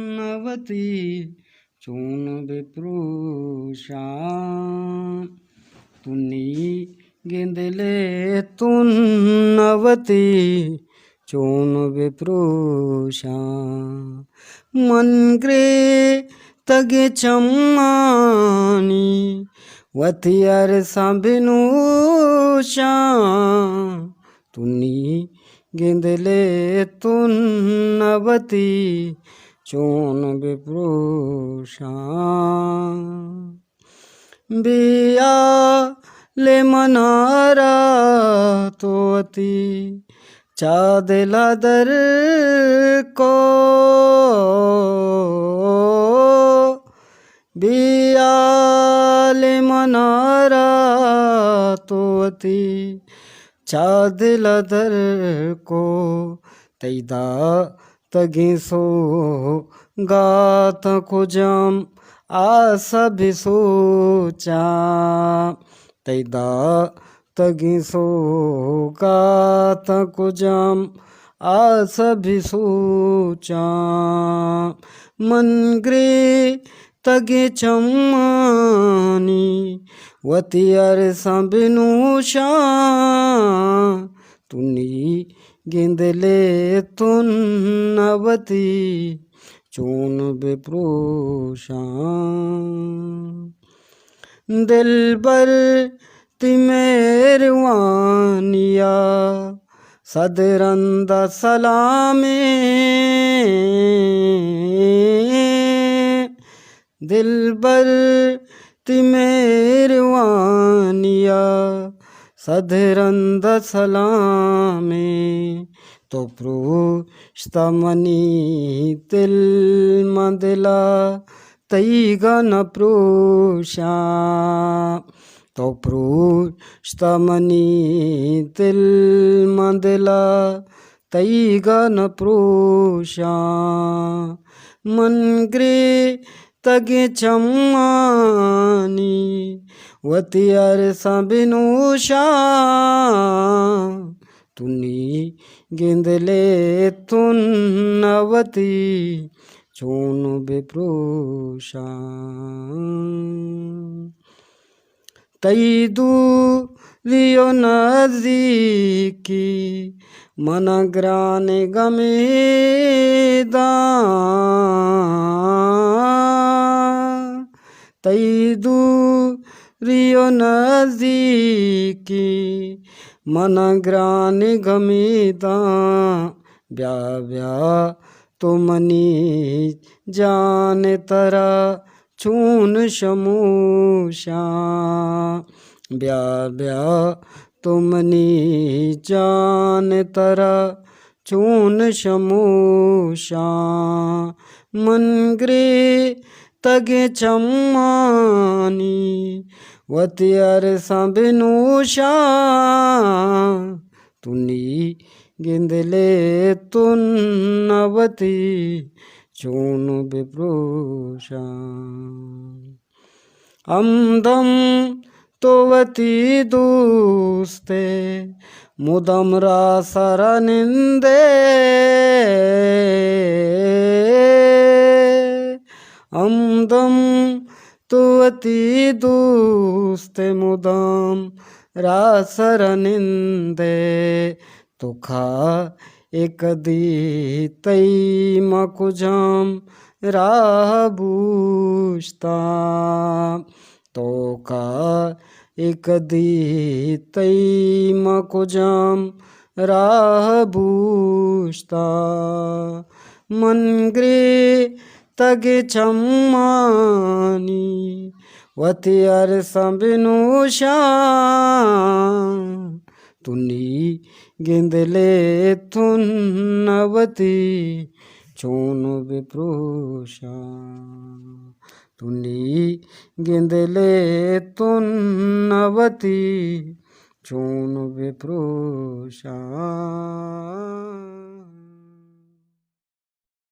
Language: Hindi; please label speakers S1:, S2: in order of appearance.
S1: तुन्नवती चून विप्रुषा तुन्नी गेंदले तुन्नवती चून विप्रुषा मनग्रे तगे चम्मानी वथियर संबिनुषा तुन्नी गेंदले तुन्नवती चून विप्रुषा बिया ले मनारा तोती चादला दर को बिया ले मनारा तोती चादला दर को तैदा तगे सो गात को जम आशा भी सोचा तैदा तगे सो गात को जम आशा भी सोचा मनग्रे तगे चम्मानी वतियर संबिनुषा तुन्नी गेंदले तुन्नवती चून विप्रुषा दिलबर तिमेरवानिया सदरंदा सलामे दिलबर तिमेरवानिया सदरंद सलामे तो प्रोष्तमनी तिल मंदला तैगा न प्रोषा तो प्रोष्तमनी तिल मंदला तैगा न प्रोषा मनग्रे तगे चम्मानी वतियर संबिनुषा तुन्नी गेंदले तुन्नवती चून विप्रुषा तैदू लियो नज़दीकी मनग्रान गमेदा तैदू रियो नज़दीकी मनग्रान गमेदा ब्या ब्या तो मनी जान तरा चून शमूषा ब्या ब्या तो मनी जान तरा चून शमूषा मनग्रे तगे चम्मानी वतियर संबिनुषा तुन्नी गेंदले तुन्नवती चून विप्रुषा अमदम तोवती दोस्ते मुदम रासर निंदे अमदम तोवती दोस्ते मुदम रासर निंदे तुखा एक दी तई मकुजम राबूस्ता तो का एक दी तई मकुजम राबूस्ता मनग्रे तगे चम्मानी वतियर संबिनुषा तुन्नी गेंदले तुन्नवती चून विप्रुषा तुन्नी गेंदले तुन्नवती चून विप्रुषा।